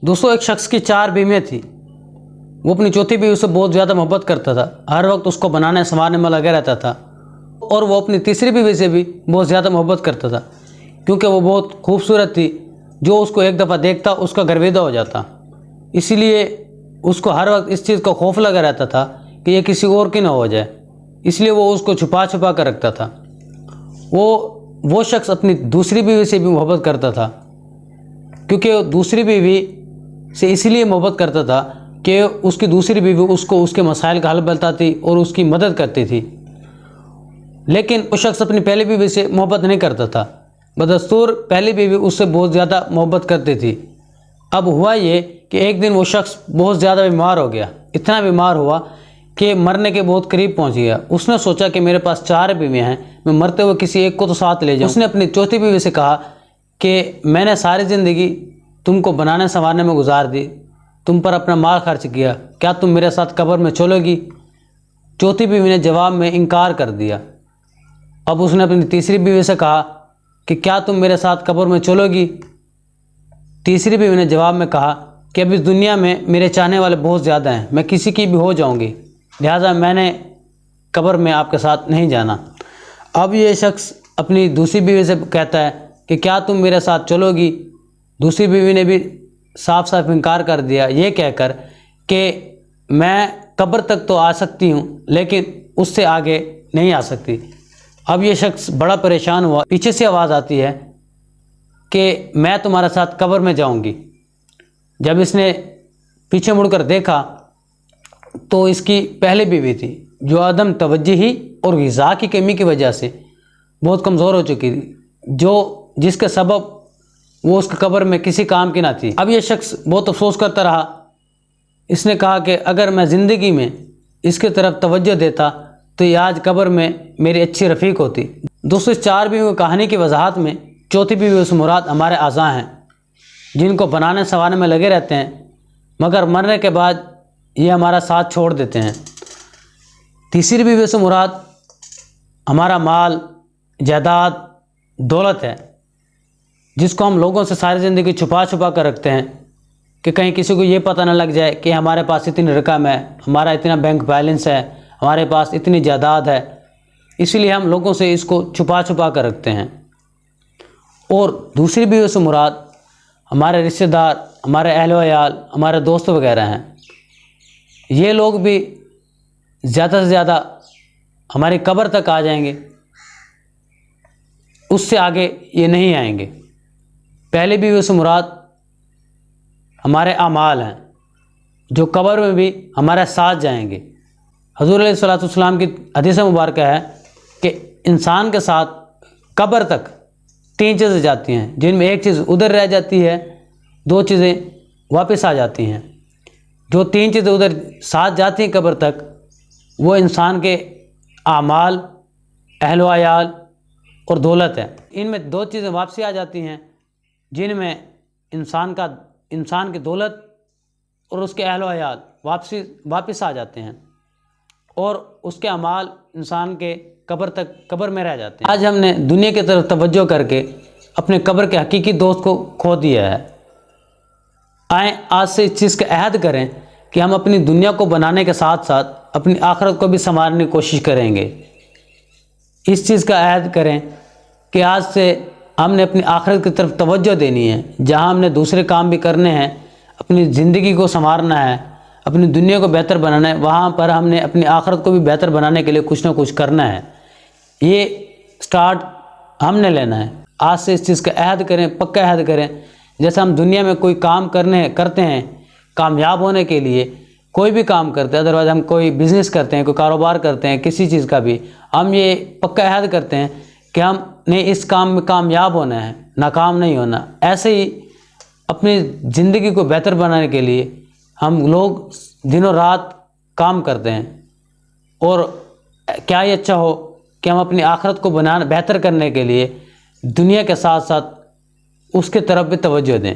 दोस्तों, एक शख्स की 4 बीवियाँ थी। वो अपनी चौथी बीवी से बहुत ज़्यादा मोहब्बत करता था, हर वक्त उसको बनाने संवारने में लगा रहता था। और वो अपनी तीसरी बीवी से भी बहुत ज़्यादा मोहब्बत करता था, क्योंकि वो बहुत खूबसूरत थी। जो उसको एक दफ़ा देखता उसका गर्विदा हो जाता। इसीलिए उसको हर वक्त इस चीज़ का खौफ लगा रहता था कि ये किसी और की ना हो जाए, इसलिए वो उसको छुपा छुपा कर रखता था। वो शख्स अपनी दूसरी बीवी से भी मोहब्बत करता था, क्योंकि दूसरी बीवी से इसलिए मोहब्बत करता था कि उसकी दूसरी बीवी उसको उसके मसाइल का हल बताती और उसकी मदद करती थी। लेकिन वो शख्स अपनी पहली बीवी से मोहब्बत नहीं करता था। बदस्तूर पहली बीवी उससे बहुत ज़्यादा मोहब्बत करती थी। अब हुआ ये कि एक दिन वो शख्स बहुत ज़्यादा बीमार हो गया। इतना बीमार हुआ कि मरने के बहुत करीब पहुंच गया। उसने सोचा कि मेरे पास 4 बीवियाँ हैं, मैं मरते हुए किसी एक को तो साथ ले जाऊँ। उसने अपनी चौथी बीवी से कहा कि मैंने सारी ज़िंदगी तुमको बनाने संवारने में गुजार दी, तुम पर अपना माल खर्च किया, क्या तुम मेरे साथ कब्र में चलोगी? चौथी बीवी ने जवाब में इनकार कर दिया। अब उसने अपनी तीसरी बीवी से कहा कि क्या तुम मेरे साथ कब्र में चलोगी? तीसरी बीवी ने जवाब में कहा कि अब इस दुनिया में मेरे चाहने वाले बहुत ज़्यादा हैं, मैं किसी की भी हो जाऊंगी, लिहाजा मैंने कब्र में आपके साथ नहीं जाना। अब ये शख्स अपनी दूसरी बीवी से कहता है कि क्या तुम मेरे साथ चलोगी? दूसरी बीवी ने भी साफ साफ इनकार कर दिया, ये कहकर कि मैं कब्र तक तो आ सकती हूँ, लेकिन उससे आगे नहीं आ सकती। अब ये शख्स बड़ा परेशान हुआ। पीछे से आवाज़ आती है कि मैं तुम्हारे साथ कब्र में जाऊंगी। जब इसने पीछे मुड़कर देखा तो इसकी पहली बीवी थी, जो अदम तवज्जुही और ग़िज़ा की कमी की वजह से बहुत कमज़ोर हो चुकी थी, जिसके सबब वो उसके कब्र में किसी काम की ना थी। अब ये शख्स बहुत अफसोस करता रहा। इसने कहा कि अगर मैं ज़िंदगी में इसकी तरफ तवज्जो देता तो ये आज कब्र में मेरी अच्छी रफ़ीक होती। दोस्तों, इस 4 बीवियों की कहानी की वजाहत में चौथी बीवी से मुराद हमारे आज़ा हैं, जिनको बनाने संवारने में लगे रहते हैं, मगर मरने के बाद ये हमारा साथ छोड़ देते हैं। तीसरी बीवी से मुराद हमारा माल, जायदाद, दौलत है, जिसको हम लोगों से सारी ज़िंदगी छुपा छुपा कर रखते हैं कि कहीं किसी को ये पता ना लग जाए कि हमारे पास इतनी रकम है, हमारा इतना बैंक बैलेंस है, हमारे पास इतनी जायदाद है। इसलिए हम लोगों से इसको छुपा छुपा कर रखते हैं। और दूसरी बीवी से मुराद हमारे रिश्तेदार, हमारे अहल व अयाल, हमारे दोस्त वगैरह हैं। ये लोग भी ज़्यादा से ज़्यादा हमारी कब्र तक आ जाएंगे, उससे आगे ये नहीं आएंगे। पहली बीवी से मुराद हमारे अमाल हैं, जो कब्र में भी हमारे साथ जाएंगे। हज़ूर अलैहिस्सलातु वस्सलाम की हदीस मुबारक है कि इंसान के साथ कब्र तक 3 चीज़ें जाती हैं, जिनमें एक चीज़ उधर रह जाती है, 2 चीज़ें वापस आ जाती हैं। जो 3 चीज़ें उधर साथ जाती हैं कब्र तक, वो इंसान के आमाल, अहल व अयाल और दौलत है। इनमें 2 चीज़ें वापसी आ जाती हैं, जिनमें इंसान की दौलत और उसके अहल व अयाल वापस आ जाते हैं, और उसके अमाल इंसान के कब्र में रह जाते हैं। आज हमने दुनिया की तरफ तवज्जो करके अपने कब्र के हकीकी दोस्त को खो दिया है। आए आज से इस चीज़ का अहद करें कि हम अपनी दुनिया को बनाने के साथ साथ अपनी आखिरत को भी संवारने की कोशिश करेंगे। इस चीज़ का अहद करें कि आज से हमने अपनी आखिरत की तरफ तवज्जो देनी है। जहां हमने दूसरे काम भी करने हैं, अपनी ज़िंदगी को संवारना है, अपनी दुनिया को बेहतर बनाना है, वहाँ पर हमने अपनी आखिरत को भी बेहतर बनाने के लिए कुछ ना कुछ करना है। ये स्टार्ट हमने लेना है। आज से इस चीज़ का अहद करें, पक्का अहद करें। जैसे हम दुनिया में कोई काम करते हैं कामयाब होने के लिए, कोई भी काम करते हैं, अदरवाइज़ हम कोई बिज़नेस करते हैं, कोई कारोबार करते हैं, किसी चीज़ का भी, हम ये पक्का अहद करते हैं कि हमने इस काम में कामयाब होना है, नाकाम नहीं होना। ऐसे ही अपनी ज़िंदगी को बेहतर बनाने के लिए हम लोग दिनों रात काम करते हैं, और क्या ये अच्छा हो कि हम अपनी आखिरत को बेहतर करने के लिए दुनिया के साथ साथ उसके तरफ भी तवज्जो दें।